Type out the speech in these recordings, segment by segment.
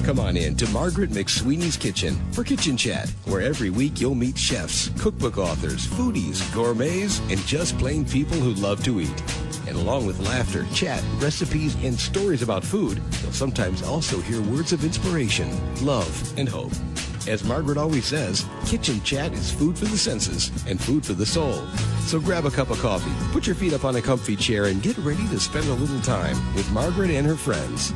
Come on in to Margaret McSweeney's Kitchen for Kitchen Chat, where every week you'll meet chefs, cookbook authors, foodies, gourmets, and just plain people who love to eat. And along with laughter, chat, recipes, and stories about food, you'll sometimes also hear words of inspiration, love, and hope. As Margaret always says, Kitchen Chat is food for the senses and food for the soul. So grab a cup of coffee, put your feet up on a comfy chair, and get ready to spend a little time with Margaret and her friends.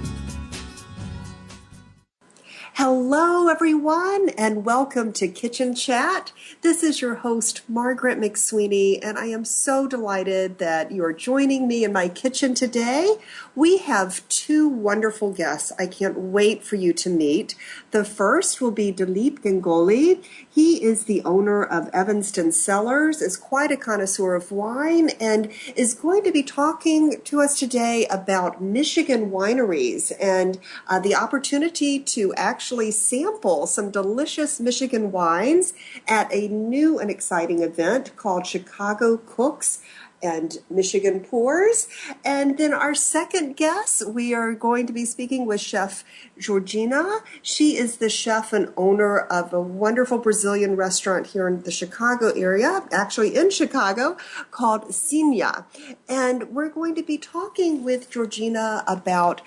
Hello, everyone, and welcome to Kitchen Chat. This is your host, Margaret McSweeney, and I am so delighted that you're joining me in my kitchen today. We have two wonderful guests I can't wait for you to meet. The first will be Dilip Ganguly. He is the owner of Evanston Cellars, is quite a connoisseur of wine, and is going to be talking to us today about Michigan wineries and the opportunity to actually sample some delicious Michigan wines at a new and exciting event called Chicago Cooks and Michigan Pours. And then our second guest, we are going to be speaking with Chef Georgina. She is the chef and owner of a wonderful Brazilian restaurant here in the Chicago area, actually in Chicago, called Sinha. And we're going to be talking with Georgina about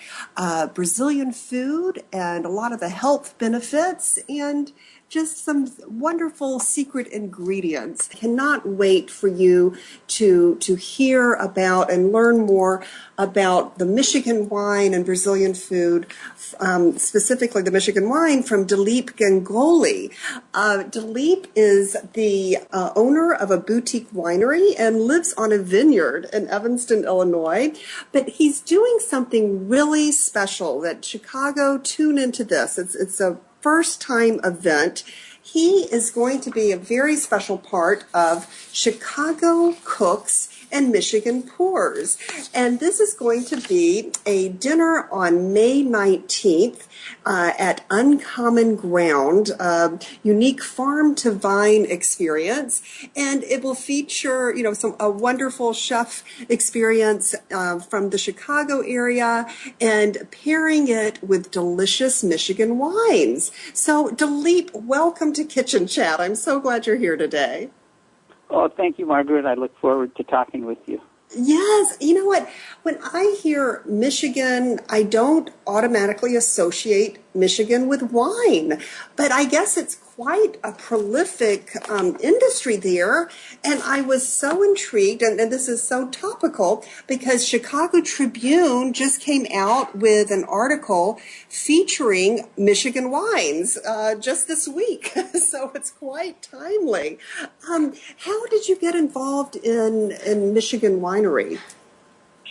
Brazilian food and a lot of the health benefits and just some wonderful secret ingredients. Cannot wait for you to hear about and learn more about the Michigan wine and Brazilian food, specifically the Michigan wine from Dilip Ganguly. Dilip is the owner of a boutique winery and lives on a vineyard in Evanston, Illinois. But he's doing something really special that Chicago, tune into this. It's a first-time event. He is going to be a very special part of Chicago Cooks and Michigan Pours. And this is going to be a dinner on May 19th at Uncommon Ground, unique farm-to-vine experience. And it will feature, a wonderful chef experience from the Chicago area and pairing it with delicious Michigan wines. So, Dilip, welcome to Kitchen Chat. I'm so glad you're here today. Oh, thank you, Margaret. I look forward to talking with you. Yes. You know what? When I hear Michigan, I don't automatically associate Michigan with wine, but I guess it's quite a prolific industry there. And I was so intrigued, and this is so topical, because Chicago Tribune just came out with an article featuring Michigan wines just this week. So it's quite timely. How did you get involved in Michigan winery?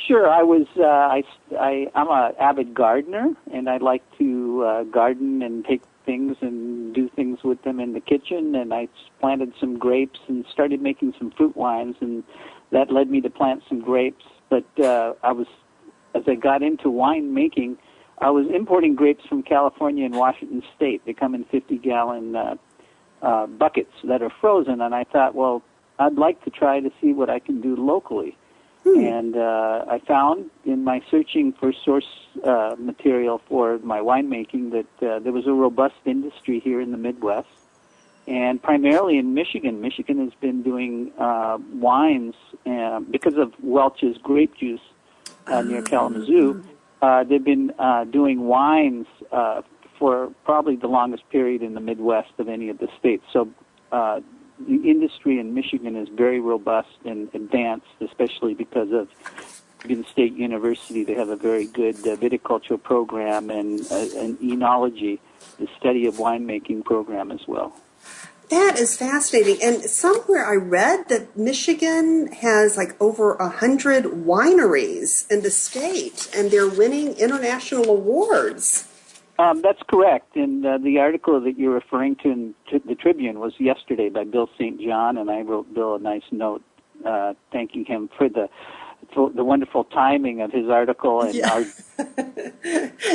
Sure, I'm an avid gardener, and I like to garden and take things and do things with them in the kitchen. And I planted some grapes and started making some fruit wines, and that led me to plant some grapes. But as I got into wine making, I was importing grapes from California and Washington State. They come in 50-gallon buckets that are frozen, and I thought, well, I'd like to try to see what I can do locally. And I found in my searching for source material for my winemaking that there was a robust industry here in the Midwest, and primarily in Michigan. Michigan has been doing wines because of Welch's grape juice near Kalamazoo. They've been doing wines for probably the longest period in the Midwest of any of the states. So the industry in Michigan is very robust and advanced, especially because of Michigan State University. They have a very good viticulture program and an enology, the study of winemaking program as well. That is fascinating. And somewhere I read that Michigan has like over 100 wineries in the state, and they're winning international awards. That's correct. And the article that you're referring to in the Tribune was yesterday by Bill St. John, and I wrote Bill a nice note thanking him for the wonderful timing of his article. And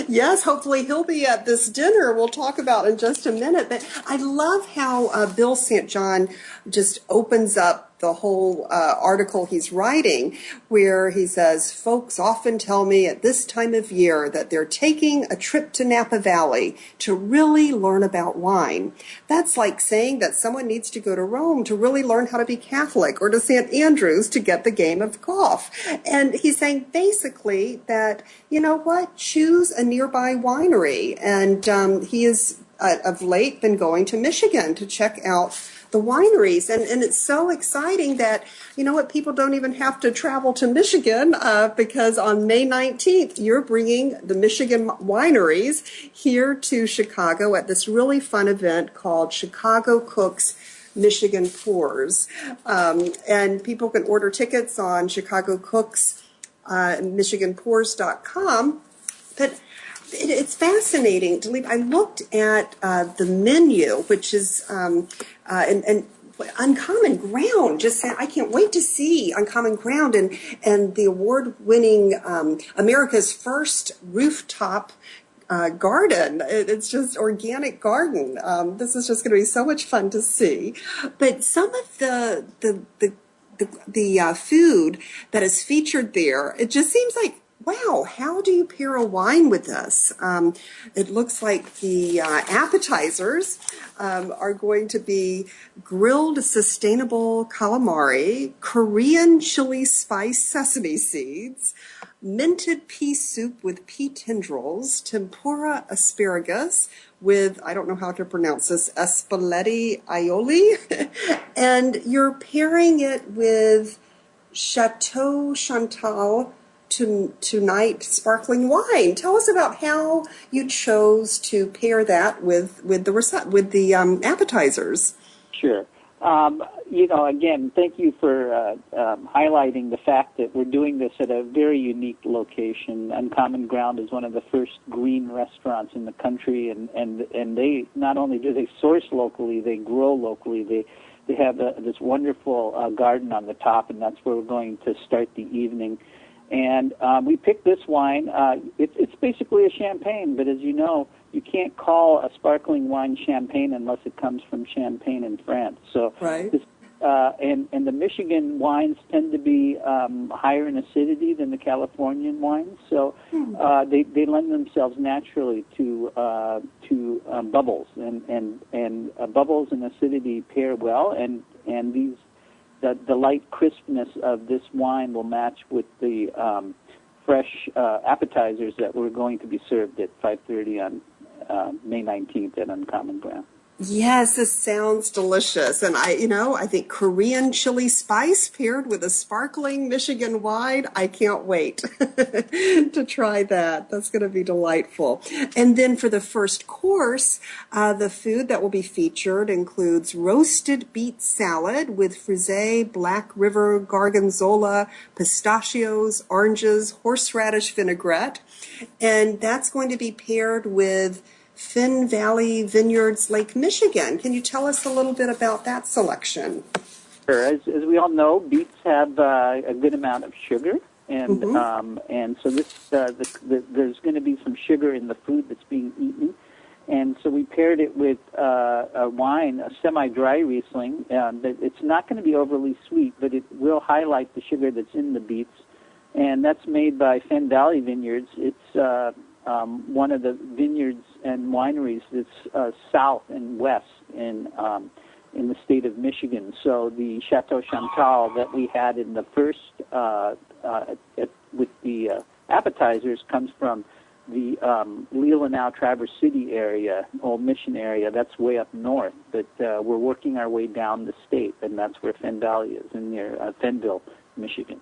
Yes, hopefully he'll be at this dinner we'll talk about in just a minute. But I love how Bill St. John just opens up the whole article he's writing, where he says, folks often tell me at this time of year that they're taking a trip to Napa Valley to really learn about wine. That's like saying that someone needs to go to Rome to really learn how to be Catholic, or to St. Andrews to get the game of golf. And he's saying basically that, you know what, choose a nearby winery. And he has of late been going to Michigan to check out the wineries. And it's so exciting that, you know what, people don't even have to travel to Michigan because on May 19th, you're bringing the Michigan wineries here to Chicago at this really fun event called Chicago Cooks Michigan Pours. And people can order tickets on Chicago Cooks, MichiganPours.com. But it's fascinating to leave. I looked at the menu, which is and Uncommon Ground. Just said, I can't wait to see Uncommon Ground and the award-winning America's first rooftop garden. It's just organic garden. This is just going to be so much fun to see. But some of the food that is featured there, it just seems like, wow, how do you pair a wine with this? It looks like the appetizers are going to be grilled sustainable calamari, Korean chili spice sesame seeds, minted pea soup with pea tendrils, tempura asparagus with, I don't know how to pronounce this, spaghetti aioli, and you're pairing it with Chateau Chantal tonight sparkling wine. Tell us about how you chose to pair that with the appetizers. Sure. Again, thank you for highlighting the fact that we're doing this at a very unique location. Uncommon Ground is one of the first green restaurants in the country, and they not only do they source locally, they grow locally. They have this wonderful garden on the top, and that's where we're going to start the evening. And we picked this wine. It's basically a champagne, but as you know, you can't call a sparkling wine champagne unless it comes from Champagne in France. So, right. And the Michigan wines tend to be higher in acidity than the Californian wines, so they lend themselves naturally to bubbles, and bubbles and acidity pair well, and these. The light crispness of this wine will match with the fresh appetizers that we're going to be served at 5:30 on May 19th at Uncommon Ground. Yes, this sounds delicious. And I think Korean chili spice paired with a sparkling Michigan wine. I can't wait to try that. That's going to be delightful. And then for the first course, the food that will be featured includes roasted beet salad with frisee, Black River gorgonzola, pistachios, oranges, horseradish vinaigrette. And that's going to be paired with Finn Valley Vineyards, Lake Michigan. Can you tell us a little bit about that selection? Sure. As we all know, beets have a good amount of sugar, and so there's going to be some sugar in the food that's being eaten. And so we paired it with a wine, a semi-dry Riesling. It's not going to be overly sweet, but it will highlight the sugar that's in the beets. And that's made by Finn Valley Vineyards. It's one of the vineyards and wineries that's south and west in the state of Michigan. So the Chateau Chantal that we had in the first with the appetizers comes from the Leelanau, Traverse City area, Old Mission area. That's way up north, but we're working our way down the state, and that's where Finn Valley is, near Fennville, Michigan.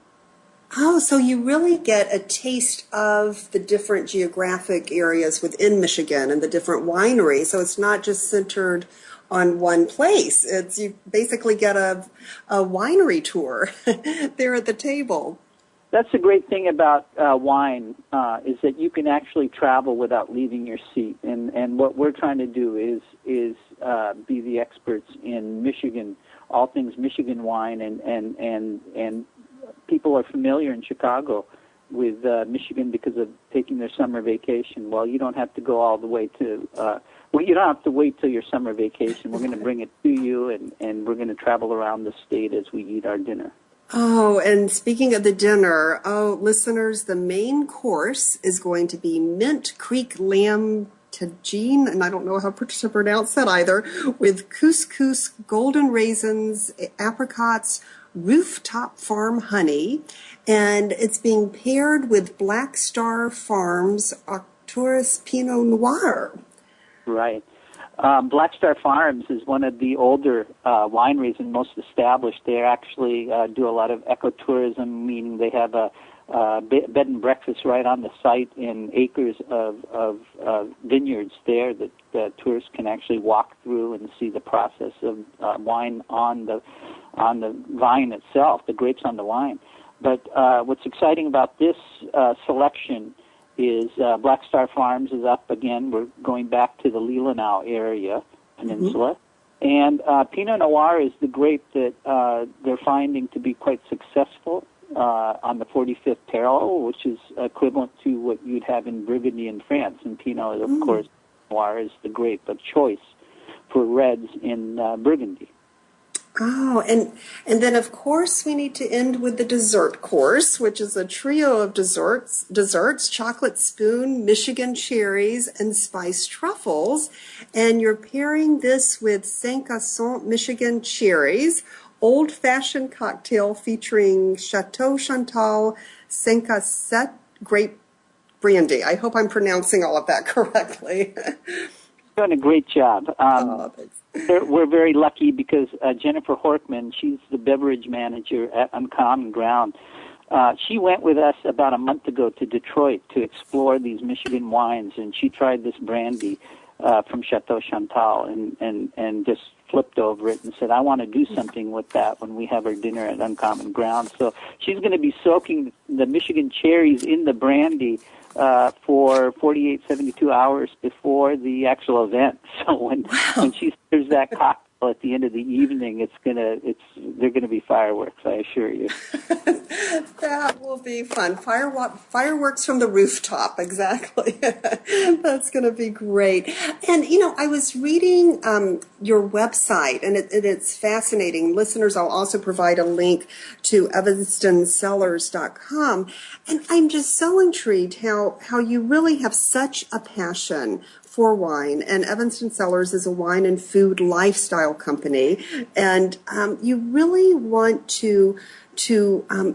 Oh, so you really get a taste of the different geographic areas within Michigan and the different wineries. So it's not just centered on one place. You basically get a winery tour there at the table. That's the great thing about wine is that you can actually travel without leaving your seat. And what we're trying to do is be the experts in Michigan, all things Michigan wine, and people are familiar in Chicago with Michigan because of taking their summer vacation. Well, you don't have to go all the way to Well, you don't have to wait till your summer vacation. We're going to bring it to you, and we're going to travel around the state as we eat our dinner. Oh, and speaking of the dinner, listeners, the main course is going to be Mint Creek lamb tagine, and I don't know how to pronounce that either, with couscous, golden raisins, apricots, rooftop farm honey, and it's being paired with Black Star Farms Arcturus Pinot Noir. Right. Black Star Farms is one of the older wineries and most established. They actually do a lot of ecotourism, meaning they have a bed and breakfast right on the site in acres of vineyards there that tourists can actually walk through and see the process of wine on the vine itself, the grapes on the vine. But what's exciting about this selection is Black Star Farms is up again. We're going back to the Leelanau area, peninsula. Mm-hmm. And Pinot Noir is the grape that they're finding to be quite successful on the 45th parallel, which is equivalent to what you'd have in Burgundy in France. And Pinot, of course, Noir is the grape of choice for reds in Burgundy. Oh, and then of course we need to end with the dessert course, which is a trio of desserts, chocolate spoon, Michigan cherries, and spiced truffles. And you're pairing this with Saint-Casson Michigan cherries, old-fashioned cocktail featuring Chateau Chantal Saint-Cassette grape brandy. I hope I'm pronouncing all of that correctly. Doing a great job. Thanks. We're very lucky because Jennifer Horkman, she's the beverage manager at Uncommon Ground. She went with us about a month ago to Detroit to explore these Michigan wines, and she tried this brandy from Chateau Chantal and just flipped over it and said, I want to do something with that when we have our dinner at Uncommon Ground. So she's going to be soaking the Michigan cherries in the brandy for 48, 72 hours before the actual event. So when she serves that cocktail at the end of the evening, they're gonna be fireworks, I assure you. That will be fun. Fireworks from the rooftop, exactly. That's going to be great. And, I was reading your website, and it's fascinating. Listeners, I'll also provide a link to evanstonscellars.com. And I'm just so intrigued how you really have such a passion for wine, and Evanston Cellars is a wine and food lifestyle company, and you really want to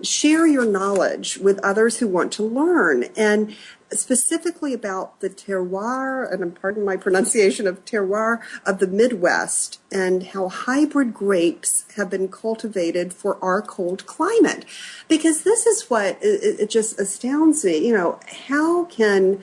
share your knowledge with others who want to learn, and specifically about the terroir, and pardon my pronunciation of terroir, of the Midwest, and how hybrid grapes have been cultivated for our cold climate. Because this is what it just astounds me. How can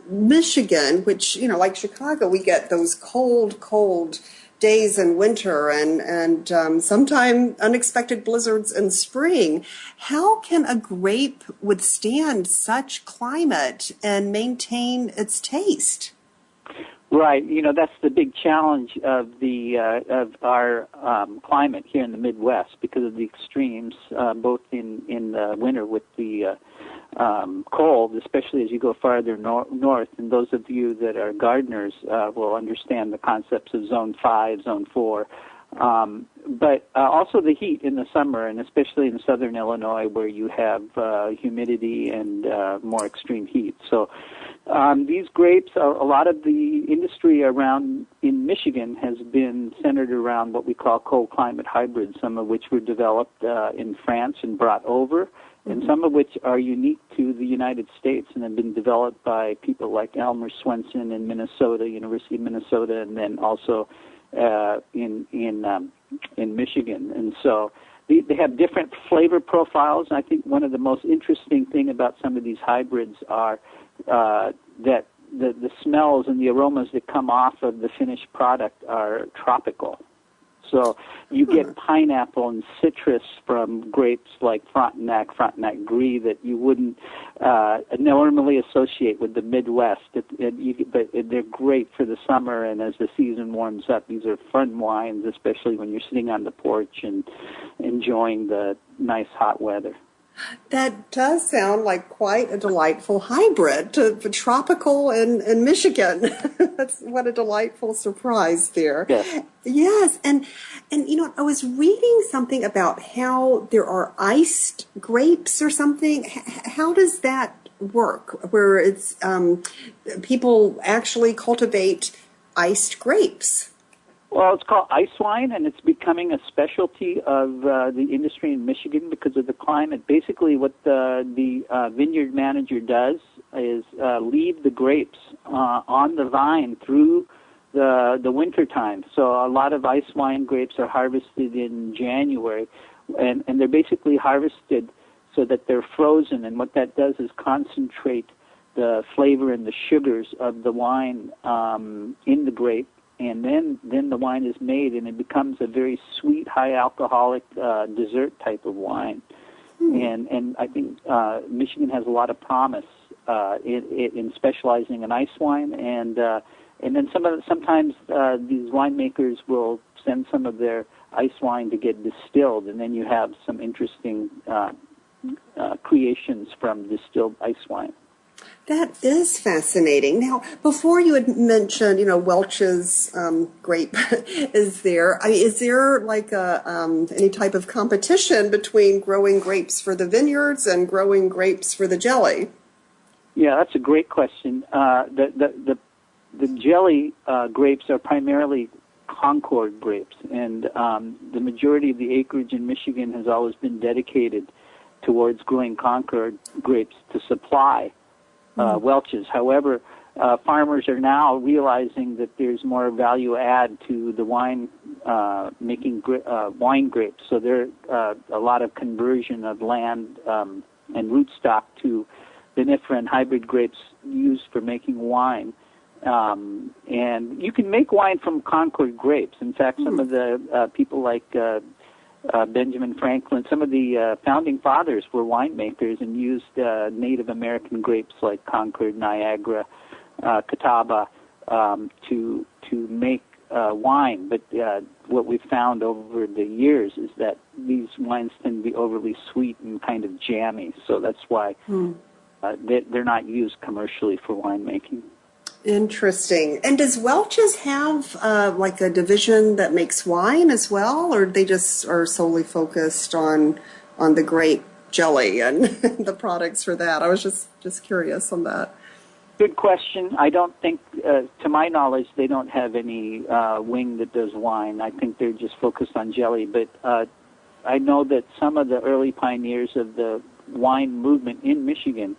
Michigan, which, like Chicago, we get those cold days in winter and sometimes unexpected blizzards in spring. How can a grape withstand such climate and maintain its taste? Right. That's the big challenge of our climate here in the Midwest because of the extremes, both in the winter with the cold, especially as you go farther north. And those of you that are gardeners will understand the concepts of Zone 5, Zone 4. But also the heat in the summer, and especially in southern Illinois where you have humidity and more extreme heat. So these grapes, a lot of the industry around in Michigan has been centered around what we call cold climate hybrids, some of which were developed in France and brought over, and some of which are unique to the United States and have been developed by people like Elmer Swenson in Minnesota, University of Minnesota, and then also in Michigan. And so they have different flavor profiles. And I think one of the most interesting thing about some of these hybrids are that the smells and the aromas that come off of the finished product are tropical. So you get pineapple and citrus from grapes like Frontenac Gris that you wouldn't normally associate with the Midwest. But they're great for the summer, and as the season warms up, these are fun wines, especially when you're sitting on the porch and enjoying the nice hot weather. That does sound like quite a delightful hybrid for tropical and Michigan. That's what a delightful surprise there. Yes. Yes, and I was reading something about how there are iced grapes or something. How does that work? Where it's people actually cultivate iced grapes. Well, it's called ice wine, and it's becoming a specialty of the industry in Michigan because of the climate. Basically, what the vineyard manager does is leave the grapes on the vine through the winter time. So a lot of ice wine grapes are harvested in January, and they're basically harvested so that they're frozen. And what that does is concentrate the flavor and the sugars of the wine in the grape. And then the wine is made, and it becomes a very sweet, high alcoholic dessert type of wine. And I think Michigan has a lot of promise in specializing in ice wine, and then sometimes these winemakers will send some of their ice wine to get distilled, and then you have some interesting creations from distilled ice wine. That is fascinating. Now, before you had mentioned, Welch's grape is there. Is there like any type of competition between growing grapes for the vineyards and growing grapes for the jelly? Yeah, that's a great question. The jelly grapes are primarily Concord grapes, and the majority of the acreage in Michigan has always been dedicated towards growing Concord grapes to supply Welch's. However, farmers are now realizing that there's more value add to the wine making wine grapes. So there's a lot of conversion of land and rootstock to vinifera and hybrid grapes used for making wine. And you can make wine from Concord grapes. In fact, some of the people like Benjamin Franklin, some of the founding fathers were winemakers and used Native American grapes like Concord, Niagara, Catawba to make wine. But what we've found over the years is that these wines tend to be overly sweet and kind of jammy. So that's why they're not used commercially for winemaking. Interesting. And does Welch's have like a division that makes wine as well, or they just are solely focused on the grape jelly and the products for that? I was just curious on that. Good question. I don't think, to my knowledge, they don't have any wing that does wine. I think they're just focused on jelly. But I know that some of the early pioneers of the wine movement in Michigan,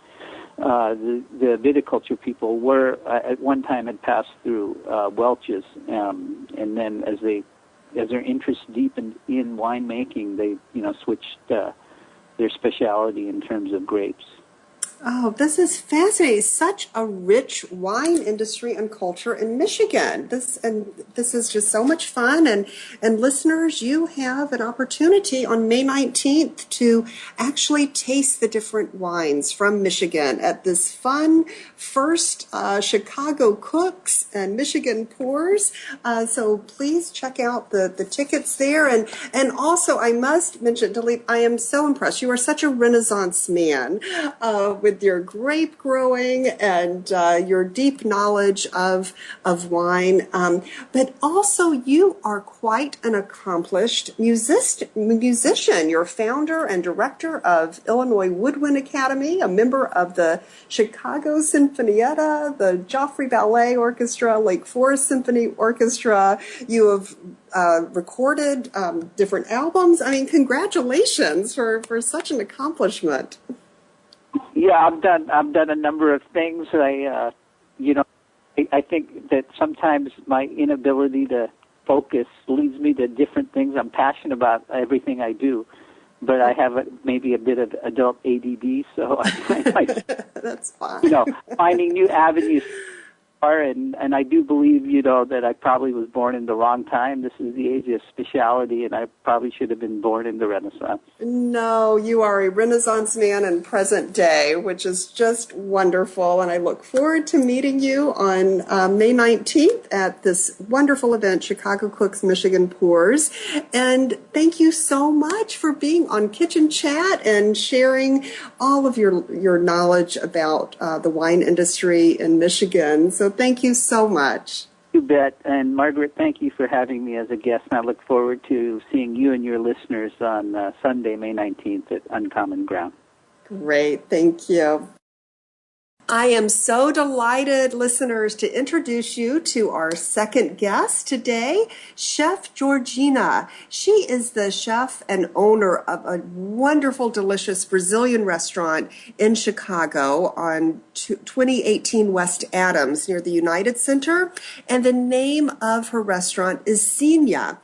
the viticulture people were at one time had passed through Welch's, and then as their interest deepened in winemaking, they switched their specialty in terms of grapes. Oh, this is fascinating. Such a rich wine industry and culture in Michigan. This is just so much fun. And listeners, you have an opportunity on May 19th to actually taste the different wines from Michigan at this fun first Chicago Cooks and Michigan Pours. So please check out the tickets there. And also, I must mention, Dalit, I am so impressed. You are such a Renaissance man with your grape growing and your deep knowledge of wine. But also, you are quite an accomplished musician. You're founder and director of Illinois Woodwind Academy, a member of the Chicago Sinfonietta, the Joffrey Ballet Orchestra, Lake Forest Symphony Orchestra. You have recorded different albums. I mean, congratulations for such an accomplishment. Yeah, I've done a number of things. I think that sometimes my inability to focus leads me to different things. I'm passionate about everything I do, but I have maybe a bit of adult ADD, so I find That's fine. finding new avenues And I do believe, that I probably was born in the wrong time. This is the age of speciality, and I probably should have been born in the Renaissance. No, you are a Renaissance man in present day, which is just wonderful. And I look forward to meeting you on May 19th at this wonderful event, Chicago Cooks, Michigan Pours. And thank you so much for being on Kitchen Chat and sharing all of your knowledge about the wine industry in Michigan. So thank you so much. You bet. And Margaret, thank you for having me as a guest. And I look forward to seeing you and your listeners on Sunday, May 19th at Uncommon Ground. Great. Thank you. I am so delighted, listeners, to introduce you to our second guest today, Chef Georgina. She is the chef and owner of a wonderful, delicious Brazilian restaurant in Chicago on 2018 West Adams near the United Center. And the name of her restaurant is Sinha.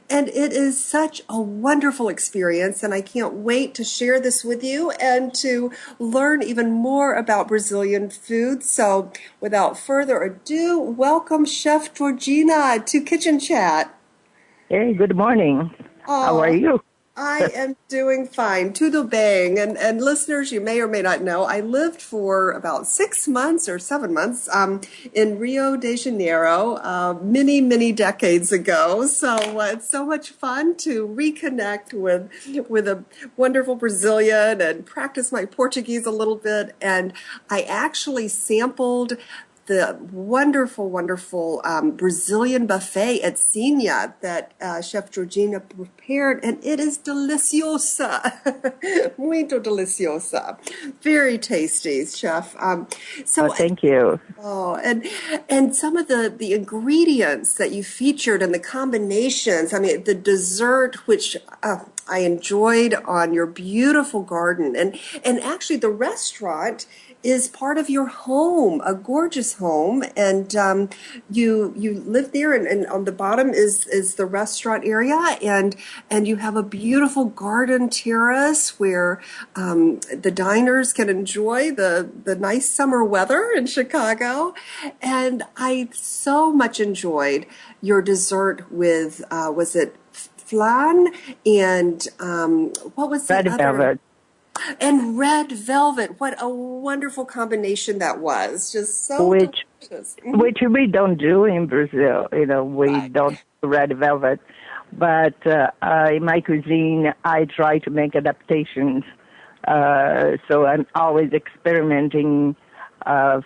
And it is such a wonderful experience. And I can't wait to share this with you and to learn even more about Brazilian food. So without further ado, welcome Chef Georgina to Kitchen Chat. Hey, good morning. How are you? I am doing fine. Tudo bem. And listeners, you may or may not know, I lived for about 6 months or 7 months in Rio de Janeiro many, many decades ago. So it's so much fun to reconnect with a wonderful Brazilian and practice my Portuguese a little bit. And I actually sampled the wonderful, wonderful Brazilian buffet at Sinha that Chef Georgina prepared, and it is deliciosa, muito deliciosa, very tasty, Chef. Thank you. Oh, and some of the ingredients that you featured and the combinations. I mean, the dessert, which I enjoyed on your beautiful garden, and actually the restaurant is part of your home, a gorgeous home, and you live there, and on the bottom is the restaurant area, and you have a beautiful garden terrace where the diners can enjoy the nice summer weather in Chicago. And I so much enjoyed your dessert with was it flan and what was the Red other? velvet. And red velvet. What a wonderful combination that was. Just so delicious. Which we don't do in Brazil. We Right. don't do red velvet. But in my cuisine, I try to make adaptations. So I'm always experimenting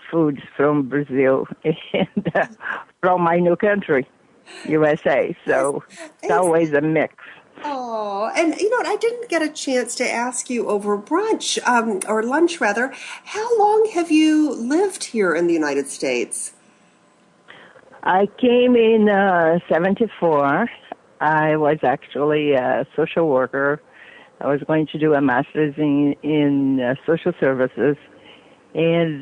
foods from Brazil and from my new country, USA. So it's always a mix. Oh, and you know what? I didn't get a chance to ask you over brunch, or lunch rather. How long have you lived here in the United States? I came in 74. I was actually a social worker. I was going to do a master's in social services. And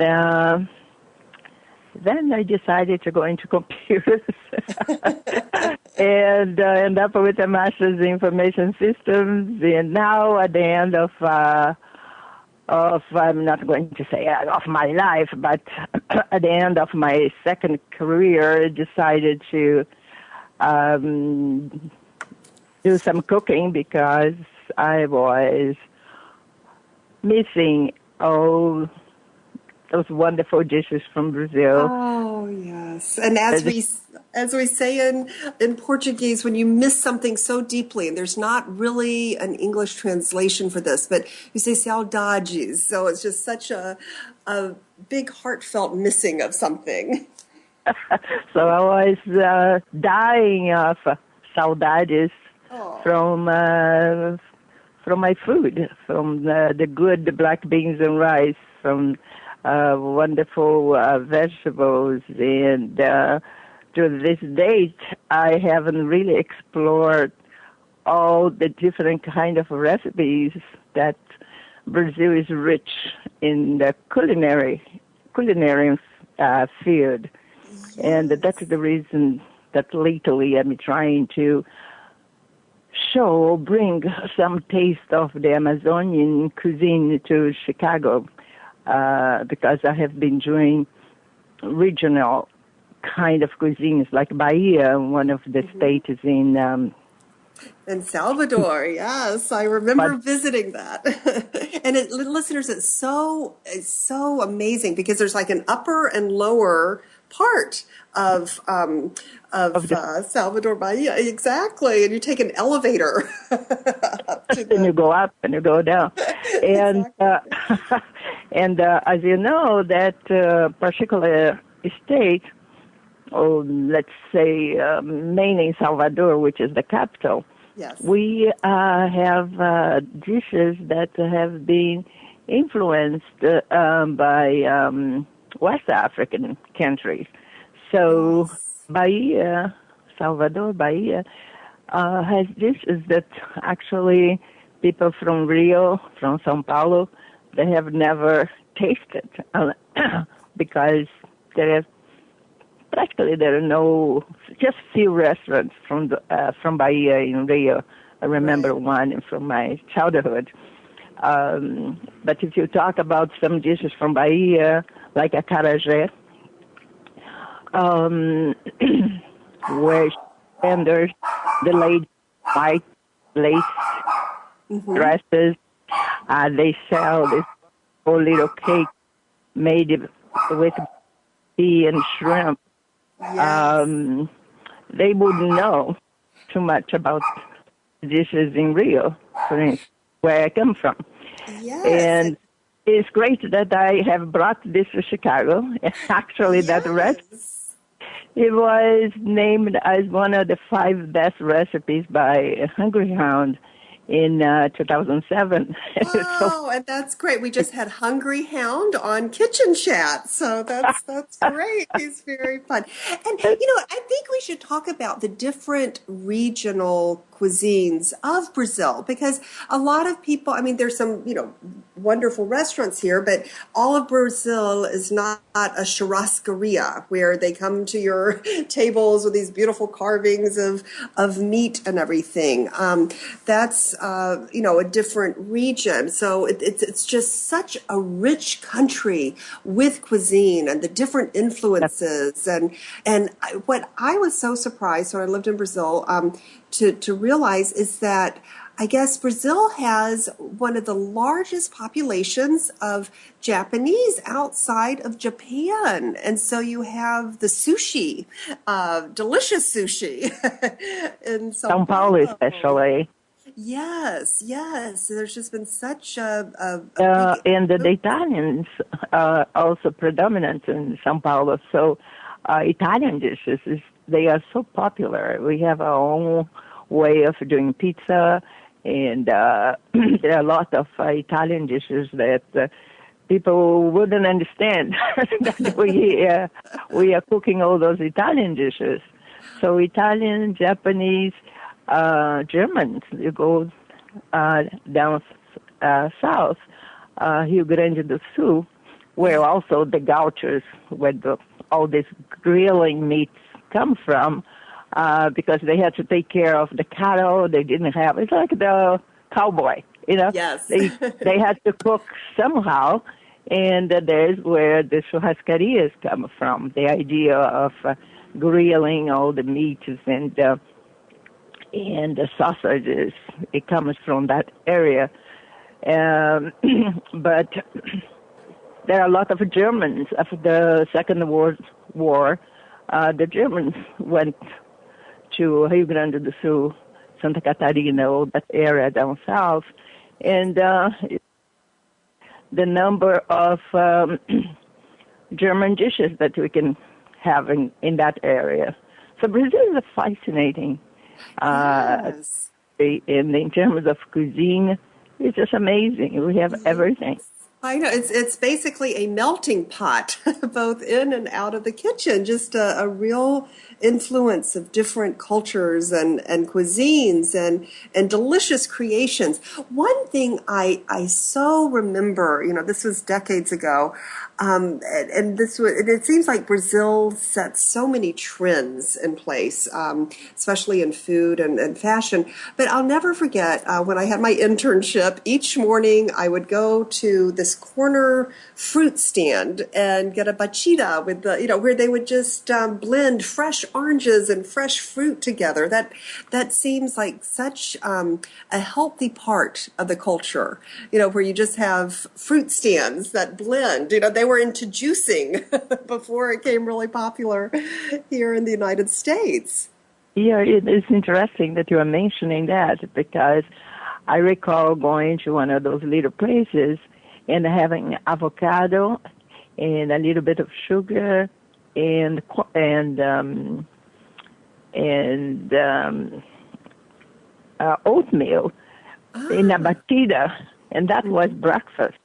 then I decided to go into computers and end up with a master's in information systems. And now at the end of I'm not going to say of my life, but at the end of my second career, I decided to do some cooking because I was missing all those wonderful dishes from Brazil. Oh, yes. And as we say in Portuguese, when you miss something so deeply, and there's not really an English translation for this, but you say saudades. So it's just such a big heartfelt missing of something. So I was dying of saudades from my food, from the good black beans and rice, from wonderful vegetables, and to this date, I haven't really explored all the different kind of recipes that Brazil is rich in the culinary field, and that's the reason that lately I'm trying to bring some taste of the Amazonian cuisine to Chicago. Because I have been doing regional kind of cuisines, like Bahia, one of the states in. In Salvador, yes, I remember visiting that. And listeners, it's so amazing because there's like an upper and lower part of Salvador Bahia, exactly. And you take an elevator up to and you go up and you go down, and Exactly. and as you know, that particular state, or let's say mainly Salvador, which is the capital. Yes. We have dishes that have been influenced by West African countries. So Yes. Bahia, Salvador, Bahia, has dishes that actually people from Rio, from São Paulo, they have never tasted because there are no, just few restaurants from Bahia in Rio. I remember Right. one from my childhood. But if you talk about some dishes from Bahia, like acarajé, where vendors, the lady white lace dresses, they sell this whole little cake made with pea and shrimp. Yes. They wouldn't know too much about dishes in Rio, for instance, where I come from. Yes. And it's great that I have brought this to Chicago. Actually, that recipe, Yes. it was named as one of the 5 best recipes by Hungry Hound in 2007. So Oh, and that's great. We just had Hungry Hound on Kitchen Chat, so that's great. He's very fun. And I think we should talk about the different regional cuisines of Brazil because a lot of people, I mean, there's some, wonderful restaurants here, but all of Brazil is not a churrascaria where they come to your tables with these beautiful carvings of meat and everything. That's a different region. So it's just such a rich country with cuisine and the different influences. What I was so surprised when I lived in Brazil to realize is that I guess Brazil has one of the largest populations of Japanese outside of Japan. And so you have the sushi, delicious sushi in Sao São Paulo Paulo. especially. Yes, yes. There's just been such a big And the Italians are also predominant in São Paulo. So Italian dishes, they are so popular. We have our own way of doing pizza, and there are a lot of Italian dishes that people wouldn't understand that we are cooking all those Italian dishes. So Italian, Japanese, Germans, you go down south, Rio Grande do Sul, where also the gauchos, where all these grilling meats come from, because they had to take care of the cattle. They didn't have, it's like the cowboy, Yes. They had to cook somehow, and there's where the churrascarias come from, the idea of grilling all the meats and the sausages. It comes from that area. But there are a lot of Germans after the Second World War. The Germans went to Rio Grande do Sul, Santa Catarina, all that area down south, and the number of German dishes that we can have in that area. So Brazil is a fascinating Yes. and in terms of cuisine, it's just amazing. We have everything. I know it's basically a melting pot, both in and out of the kitchen. Just a real influence of different cultures and cuisines and delicious creations. One thing I so remember, this was decades ago. And it seems like Brazil sets so many trends in place, especially in food and fashion. But I'll never forget when I had my internship, each morning I would go to this corner fruit stand and get a bachita with where they would just blend fresh oranges and fresh fruit together. That seems like such a healthy part of the culture, where you just have fruit stands that blend. They were into juicing before it became really popular here in the United States. Yeah, it is interesting that you are mentioning that, because I recall going to one of those little places and having avocado and a little bit of sugar and oatmeal in a batida, and that was breakfast.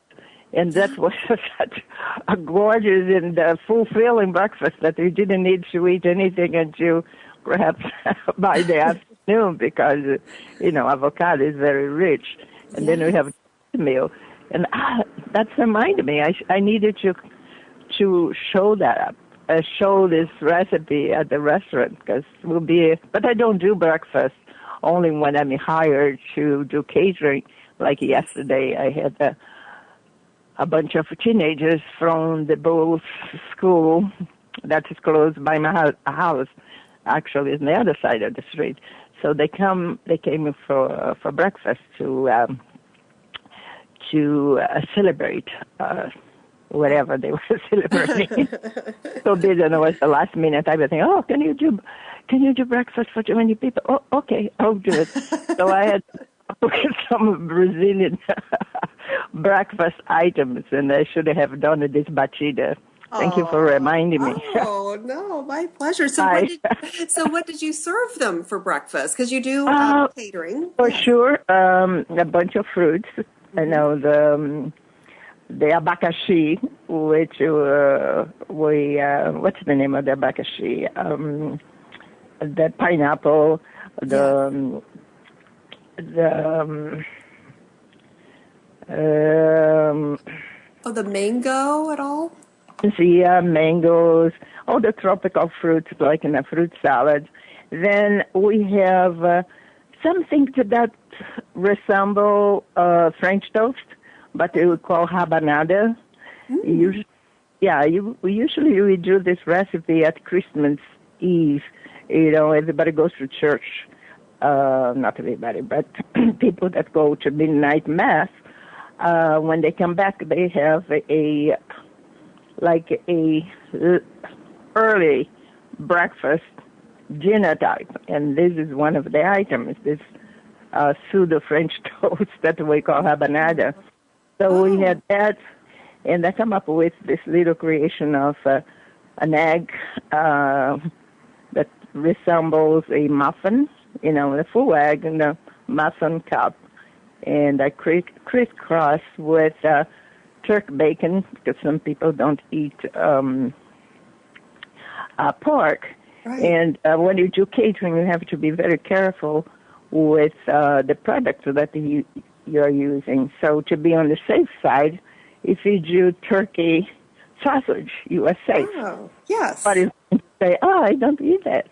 And that was such a gorgeous and fulfilling breakfast that you didn't need to eat anything until perhaps by the afternoon, because, avocado is very rich. And then we have oatmeal. And that reminded me, I needed to show this recipe at the restaurant, because but I don't do breakfast only when I'm hired to do catering. Like yesterday, I had a bunch of teenagers from the Bulls school that is close by my house. Actually, it's on the other side of the street. So they came for breakfast to celebrate whatever they were celebrating. So busy, and it was the last minute. I was thinking, oh, can you do breakfast for too many people? Oh, okay, I'll do it. So I had some Brazilian breakfast items, and I should have done this batida. Thank you for reminding me. Oh, no, my pleasure. So what did you serve them for breakfast? Because you do catering. For sure, a bunch of fruits. I know the abacaxi, which what's the name of the abacaxi? The pineapple, the mango at all? Yeah, mangoes, all the tropical fruits, like in a fruit salad. Then we have some things that resemble French toast, but we would call rabanada. Usually we do this recipe at Christmas Eve. Everybody goes to church. Not everybody, but people that go to midnight mass, when they come back, they have a early breakfast dinner type, and this is one of the items, this pseudo French toast that we call rabanada. So we had that, and I come up with this little creation of an egg that resembles a muffin, a full egg in a muffin cup, and I crisscross with turkey bacon, because some people don't eat pork. Right. And when you do catering, you have to be very careful with the products that you're using. So to be on the safe side, if you do turkey sausage, you are safe. Oh, yes. But if you say, I don't eat that,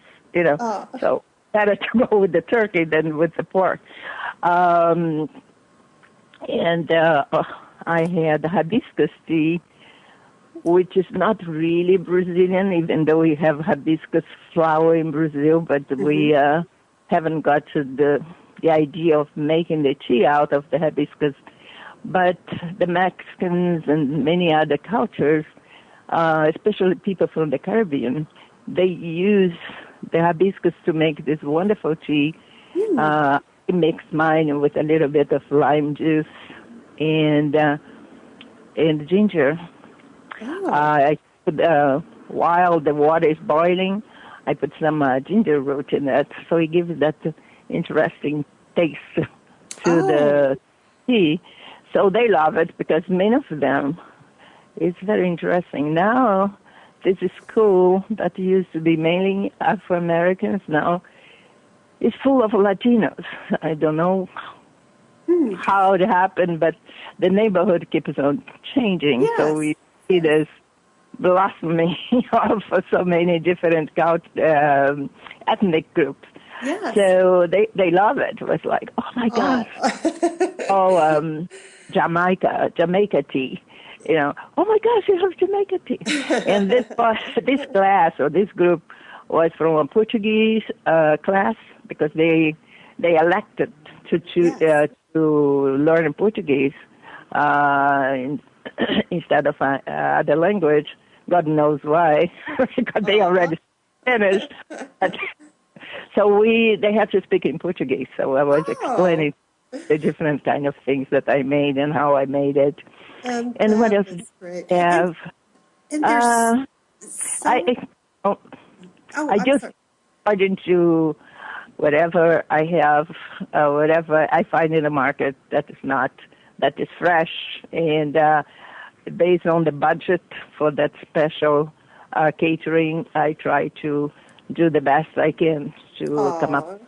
So better to go with the turkey than with the pork. I had hibiscus tea, which is not really Brazilian, even though we have hibiscus flower in Brazil, but we haven't got to the idea of making the tea out of the hibiscus. But the Mexicans and many other cultures, especially people from the Caribbean, they use the hibiscus to make this wonderful tea. I mix mine with a little bit of lime juice and ginger. I put, while the water is boiling, I put some ginger root in it, so it gives that interesting taste to the tea. So they love it, because many of them, it's very interesting. Now, this is school that used to be mainly Afro-Americans, now it's full of Latinos. I don't know how it happened, but the neighborhood keeps on changing. Yes. So we it is blossoming of so many different ethnic groups. Yes. So they love it. It was like, oh my gosh. Jamaica tea. Oh my gosh, you have Jamaica tea. And this class or this group was from a Portuguese class because they elected to choose to learn Portuguese instead of other language. God knows why, because they already finished. So they have to speak in Portuguese. So I was explaining the different kind of things that I made and how I made it. And what else great. do I have? And there's I just started to whatever I have, whatever I find in the market that is fresh, and based on the budget for that special catering, I try to do the best I can to come up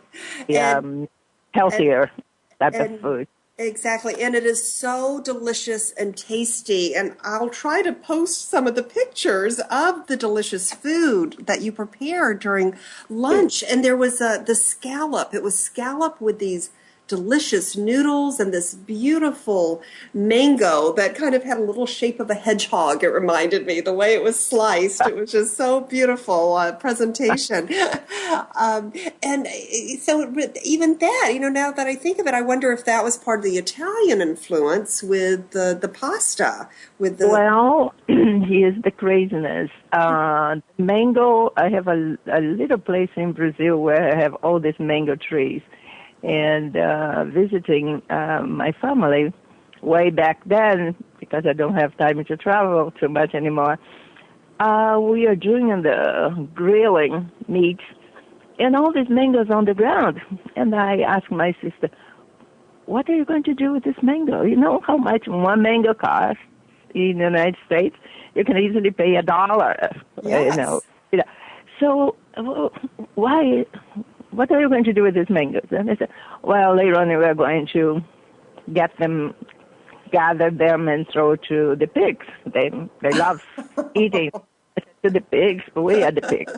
with healthier type of food. Exactly. And it is so delicious and tasty. And I'll try to post some of the pictures of the delicious food that you prepared during lunch. And there was the scallop. It was scallop with these delicious noodles and this beautiful mango that kind of had a little shape of a hedgehog. It reminded me the way it was sliced. It was just so beautiful presentation. And so even that, now that I think of it, I wonder if that was part of the Italian influence with the pasta. Well, here's the craziness. Mango, I have a little place in Brazil where I have all these mango trees. And visiting my family way back then, because I don't have time to travel too much anymore, we are doing the grilling meat, and all these mangoes on the ground. And I asked my sister, what are you going to do with this mango? You know how much one mango costs in the United States? You can easily pay $1. Yes. So why... what are you going to do with these mangoes? And they said, well, later on we're going to get them, gather them, and throw to the pigs. They love eating to the pigs. We are the pigs,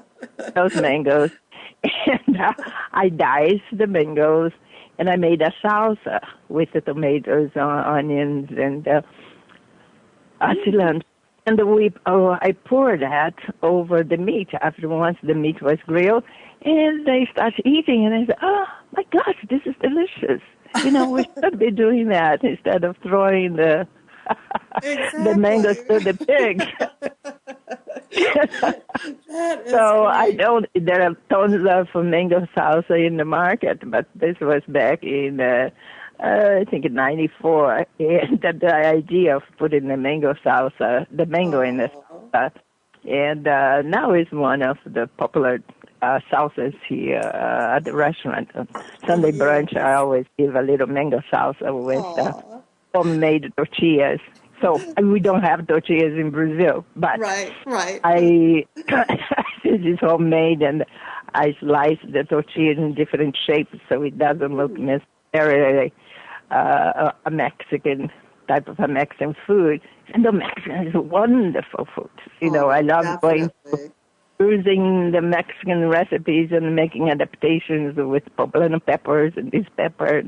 those mangoes. And I diced the mangoes, and I made a salsa with the tomatoes, onions, and cilantro. And I poured that over the meat after once the meat was grilled. And they started eating, and I said, oh, my gosh, this is delicious. We should be doing that instead of throwing the mangoes to the pigs. There are tons of mango salsa in the market, but this was back in, I think in 94, and the idea of putting the mango salsa, the mango in the salsa, and now it's one of the popular salsas here at the restaurant. Sunday brunch, I always give a little mango salsa with homemade tortillas. So we don't have tortillas in Brazil, but right. this is homemade, and I slice the tortillas in different shapes so it doesn't look necessarily a Mexican type of a Mexican food. And the Mexican is wonderful food. I love going using the Mexican recipes and making adaptations with poblano peppers and this pepper.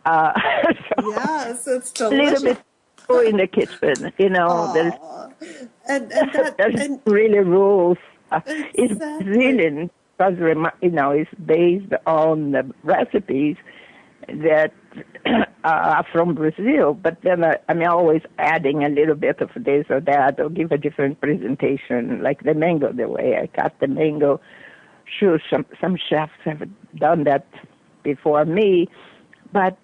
Yes, it's delicious. A little bit in the kitchen, there's really rules. It's Brazilian because, it's based on the recipes that are from Brazil, but then I'm always adding a little bit of this or that, or give a different presentation, like the mango, the way I cut the mango. Sure, some chefs have done that before me, but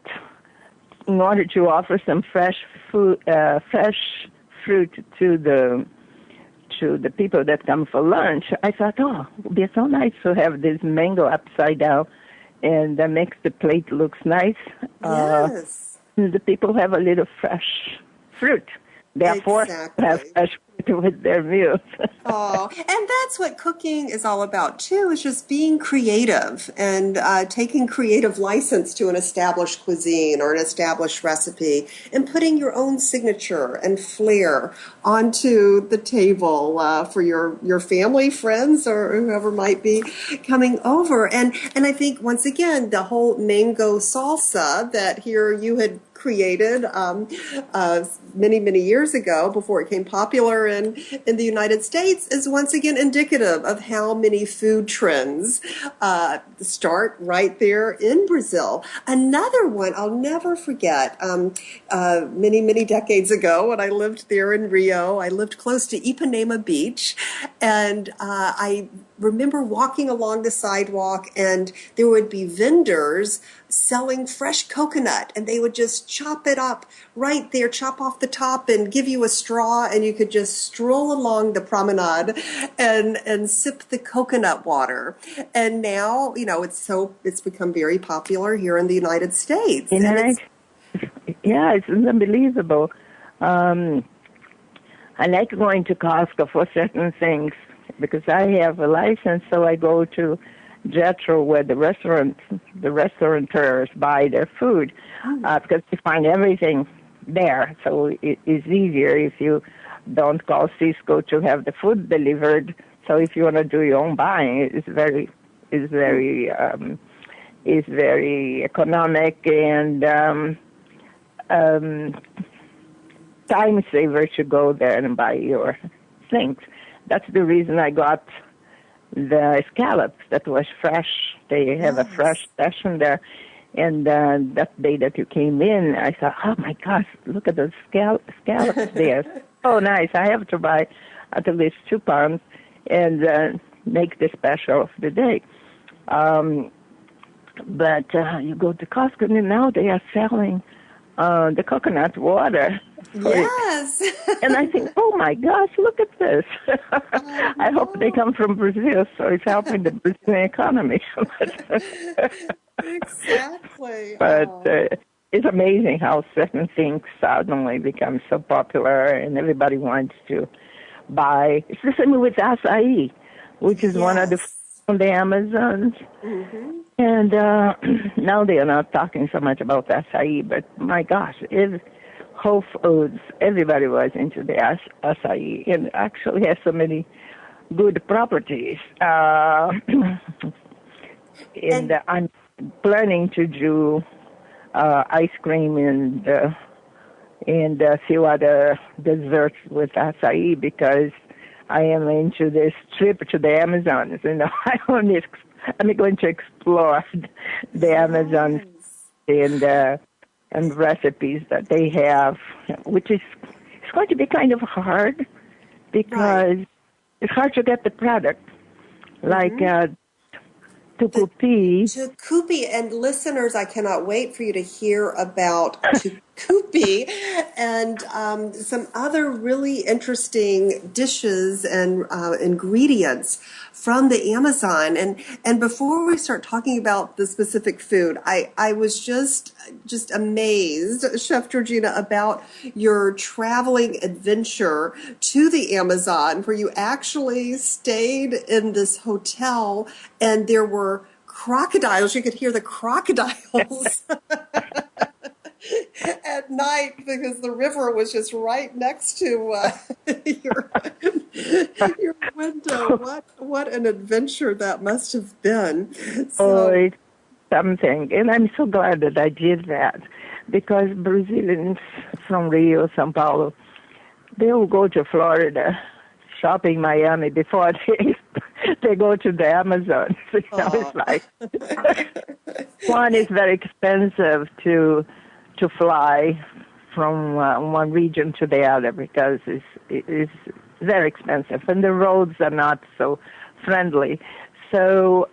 in order to offer some fresh fruit to the people that come for lunch, I thought, it would be so nice to have this mango upside down, and that makes the plate looks nice. Yes. The people have a little fresh fruit. Therefore, have fresh fruit with their meals. Oh, and that's what cooking is all about too, is just being creative and taking creative license to an established cuisine or an established recipe and putting your own signature and flair onto the table for your family, friends, or whoever might be coming over. And I think, once again, the whole mango salsa that here you had created many, many years ago before it became popular in the United States is once again indicative of how many food trends start right there in Brazil. Another one I'll never forget, many, many decades ago when I lived there in Rio, I lived close to Ipanema Beach, and I remember walking along the sidewalk and there would be vendors selling fresh coconut, and they would just chop it up right there, chop off the top and give you a straw, and you could just stroll along the promenade and sip the coconut water. And now, it's become very popular here in the United States. It's unbelievable. I like going to Costco for certain things because I have a license, so I go to Jetro, where the restaurateurs buy their food, because you find everything there. So it's easier if you don't call Cisco to have the food delivered. So if you want to do your own buying, it's very economic and time saver to go there and buy your things. That's the reason I got the scallops that was fresh. They have a fresh session there. And that day that you came in, I thought, oh, my gosh, look at those scallops there. Oh, nice. I have to buy at least 2 pounds and make the special of the day. But you go to Costco, and now they are selling the coconut water. Yes. And I think, oh, my gosh, look at this. I hope they come from Brazil, so it's helping the Brazilian economy. Exactly. But it's amazing how certain things suddenly become so popular and everybody wants to buy. It's the same with acai, which is one of the on the Amazons. Mm-hmm. And now they are not talking so much about acai, but my gosh, Whole Foods, everybody was into the acai, and actually has so many good properties. And I'm planning to do ice cream and a few other desserts with acai because I am into this trip to the Amazons. I'm going to explore the Amazons and recipes that they have, which is it's going to be kind of hard because it's hard to get the product. Like tucupi. Tucupi, and listeners, I cannot wait for you to hear about tucupi and some other really interesting dishes and ingredients from the Amazon. And before we start talking about the specific food, I was just amazed, Chef Georgina, about your traveling adventure to the Amazon, where you actually stayed in this hotel and there were crocodiles. You could hear the crocodiles at night because the river was just right next to your window. What an adventure that must have been. So, it's something. And I'm so glad that I did that because Brazilians from Rio, São Paulo, they will go to Florida, shopping Miami before they go to the Amazon. It's like one is very expensive to fly from one region to the other because it's very expensive, and the roads are not so friendly. So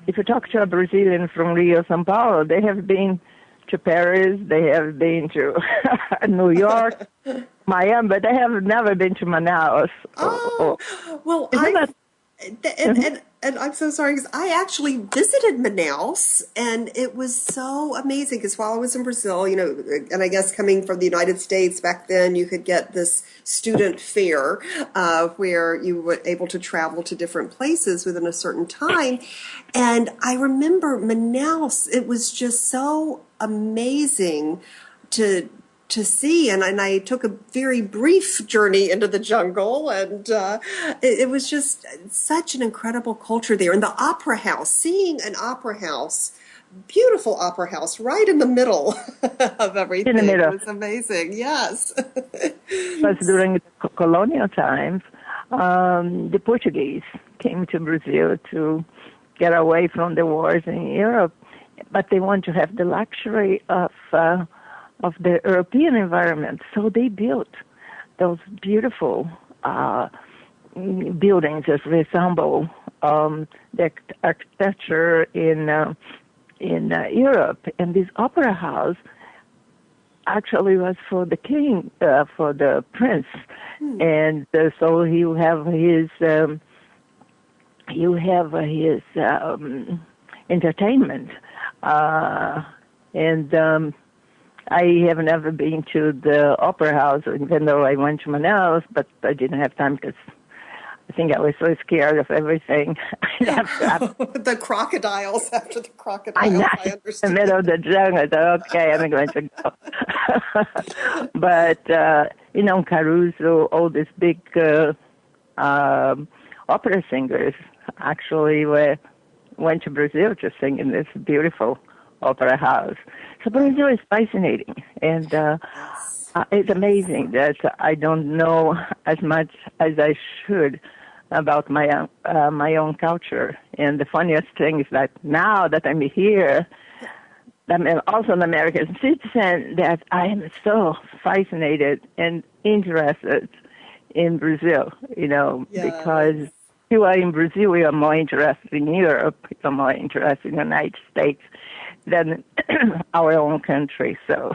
if you talk to a Brazilian from Rio, São Paulo, they have been to Paris, they have been to New York, Miami, but they have never been to Manaus. Well, And I'm so sorry because I actually visited Manaus and it was so amazing because while I was in Brazil, and I guess coming from the United States back then, you could get this student fare where you were able to travel to different places within a certain time. And I remember Manaus, it was just so amazing to see, and I took a very brief journey into the jungle, and it was just such an incredible culture there. And the opera house, seeing an opera house, beautiful opera house, right in the middle of everything, In the middle. was amazing. Yes. Because during the colonial times, the Portuguese came to Brazil to get away from the wars in Europe, but they want to have the luxury of the European environment. So they built those beautiful buildings that resemble the architecture in Europe. And this opera house actually was for the king, for the prince. And so you have his entertainment. I have never been to the opera house, even though I went to Manaus, but I didn't have time because I think I was so scared of everything. The crocodiles, after the crocodiles, I understand. In the middle of the jungle, I thought, okay, I'm going to go. But, Caruso, all these big opera singers actually went to Brazil to sing in this beautiful opera house. So Brazil is fascinating, and it's amazing that I don't know as much as I should about my own culture. And the funniest thing is that now that I'm here, I'm also an American citizen, that I am so fascinated and interested in Brazil, because you are in Brazil, we are more interested in Europe, we are more interested in the United States than our own country. So,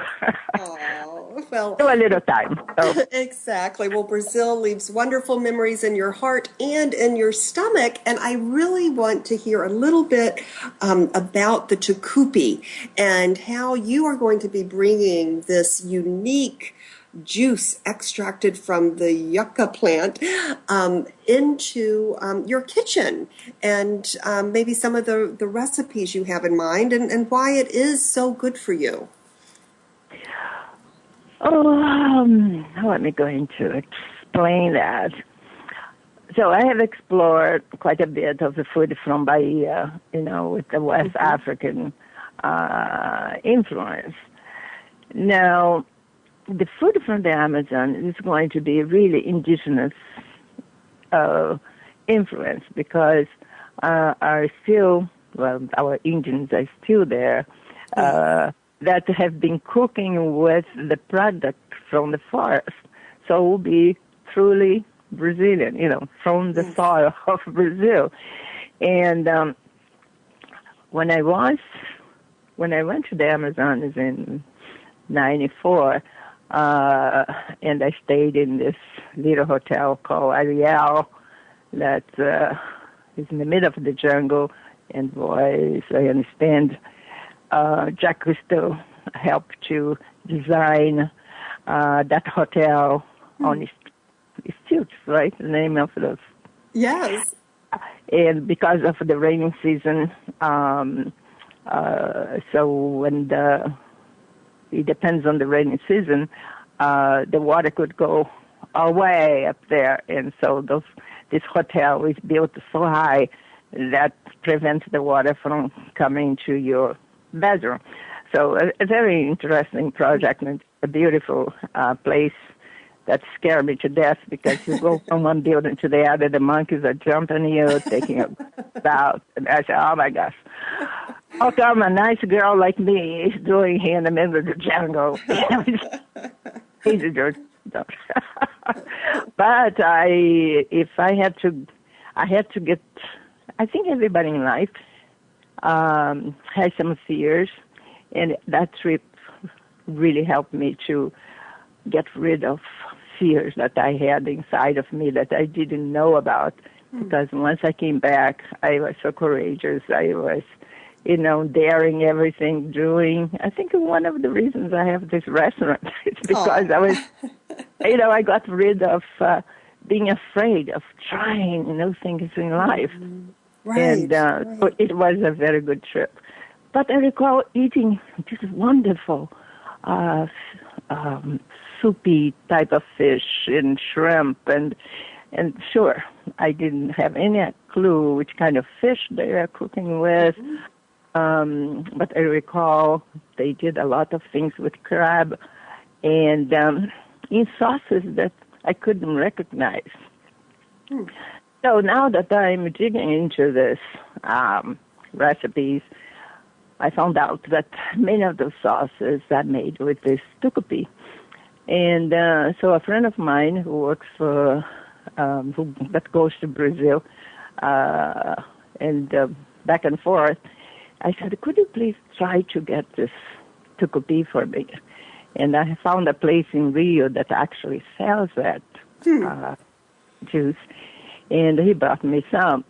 well, a little time. So. Exactly. Well, Brazil leaves wonderful memories in your heart and in your stomach. And I really want to hear a little bit about the tucupi and how you are going to be bringing this unique juice extracted from the yucca plant into your kitchen, and maybe some of the recipes you have in mind, and why it is so good for you. How am I going to explain that? So I have explored quite a bit of the food from Bahia, with the West African influence. Now, the food from the Amazon is going to be really indigenous influence, because our Indians are still there, that have been cooking with the product from the forest. So it will be truly Brazilian, from the soil of Brazil. And when I went to the Amazon in 94, and I stayed in this little hotel called Ariel that is in the middle of the jungle. And boy, I understand Jacques Cousteau helped to design that hotel on his stilts, right? The name of the... Yes. And because of the rainy season, so when it depends on the rainy season, the water could go away up there. And so this hotel is built so high that prevents the water from coming to your bedroom. So a very interesting project, and a beautiful place that scared me to death, because you go from one building to the other, the monkeys are jumping you, taking a bath. And I said, oh my gosh, how come a nice girl like me is doing here in the middle of the jungle? Easy, George. But I had to get, I think everybody in life has some fears, and that trip really helped me to get rid of fears that I had inside of me that I didn't know about, because once I came back, I was so courageous. I was, daring everything, doing. I think one of the reasons I have this restaurant is because I was, I got rid of being afraid of trying new things in life. Right. And so it was a very good trip. But I recall eating this wonderful soupy type of fish and shrimp, and sure, I didn't have any clue which kind of fish they were cooking with. But I recall they did a lot of things with crab and in sauces that I couldn't recognize. So now that I'm digging into this recipes, I found out that many of the sauces are made with this tucupi. And so a friend of mine who works for, that goes to Brazil, and back and forth, I said, could you please try to get this tucupi for me? And I found a place in Rio that actually sells that juice. And he brought me some.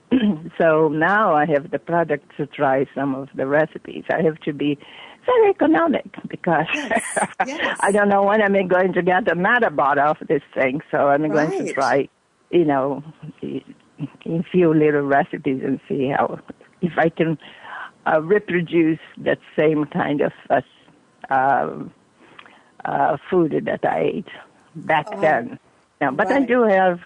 So now I have the product to try some of the recipes. I have to be very economic because Yes. I don't know when I'm going to get another bottle of this thing. So I'm going to try, a few little recipes and see if I can reproduce that same kind of food that I ate back then. Now, but I do have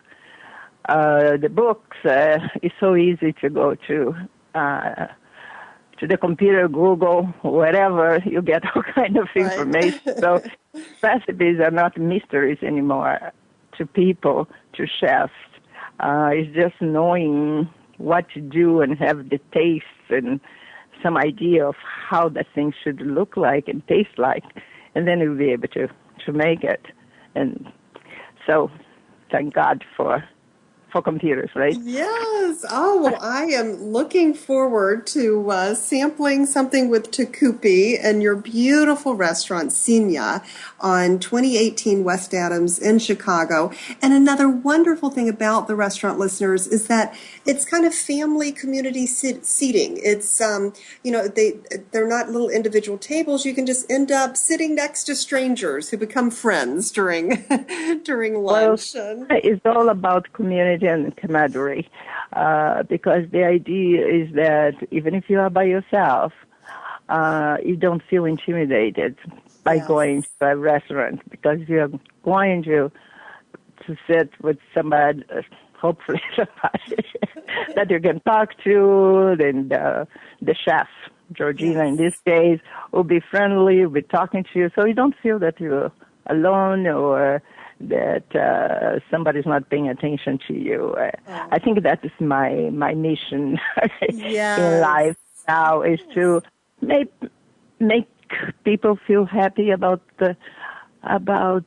the books. It's so easy to go to the computer, Google, whatever. You get all kind of information. So recipes are not mysteries anymore to people, to chefs. It's just knowing what to do and have the taste and some idea of how the thing should look like and taste like, and then you'll be able to make it. And so thank God for computers, right? Yes. Oh, well, I am looking forward to sampling something with tucupi and your beautiful restaurant, Sinya, on 2018 West Adams in Chicago. And another wonderful thing about the restaurant, listeners, is that it's kind of family community seating. It's, they're not little individual tables. You can just end up sitting next to strangers who become friends during lunch. Well, it's all about community and camaraderie, because the idea is that even if you are by yourself, you don't feel intimidated by going to a restaurant, because you're going to sit with somebody, hopefully somebody that you can talk to, and the chef, Georgina in this case, will be friendly, will be talking to you, so you don't feel that you're alone or that somebody's not paying attention to you. I think that is my mission in life now, is to make people feel happy about what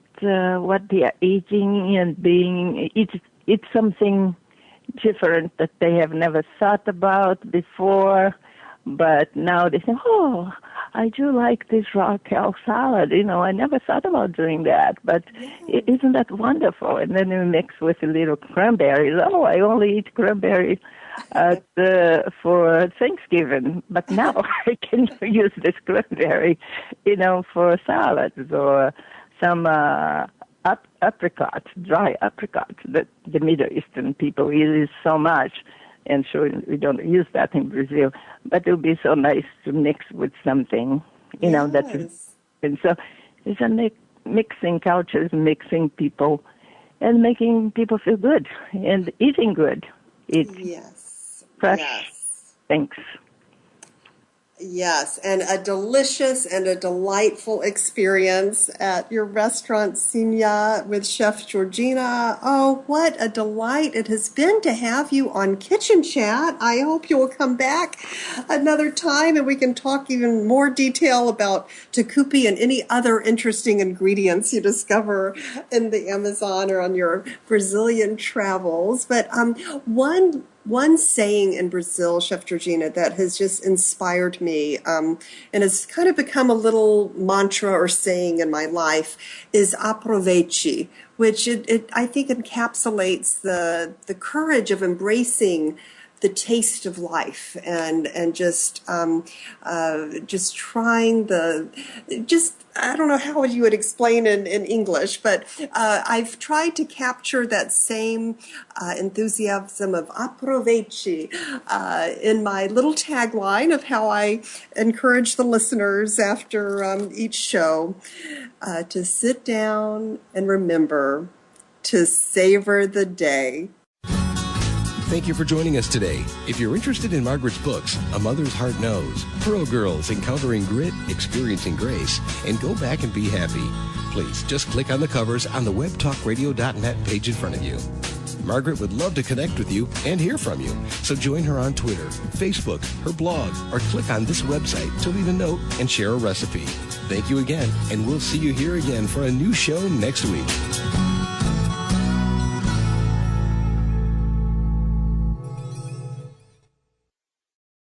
they are eating and eat something different that they have never thought about before. But now they say, oh, I do like this raw kale salad. I never thought about doing that, but isn't that wonderful? And then you mix with a little cranberries. Oh, I only eat cranberries for Thanksgiving, but now I can use this cranberry, for salads or some apricots, dry apricots that the Middle Eastern people use so much. And sure, we don't use that in Brazil, but it would be so nice to mix with something, that is. And so it's a mixing cultures, mixing people, and making people feel good and eating good. It's fresh things. Yes, and a delicious and a delightful experience at your restaurant, Sinya, with Chef Georgina. Oh, what a delight it has been to have you on Kitchen Chat. I hope you will come back another time and we can talk even more detail about tucupi and any other interesting ingredients you discover in the Amazon or on your Brazilian travels. But one one saying in Brazil, Chef Georgina, that has just inspired me and has kind of become a little mantra or saying in my life is aproveite, which I think encapsulates the courage of embracing the taste of life and just trying I don't know how you would explain in English, but I've tried to capture that same enthusiasm of aproveite in my little tagline of how I encourage the listeners after each show to sit down and remember to savor the day. Thank you for joining us today. If you're interested in Margaret's books, A Mother's Heart Knows, Pearl Girls Encountering Grit, Experiencing Grace, and Go Back and Be Happy, please just click on the covers on the webtalkradio.net page in front of you. Margaret would love to connect with you and hear from you, so join her on Twitter, Facebook, her blog, or click on this website to leave a note and share a recipe. Thank you again, and we'll see you here again for a new show next week.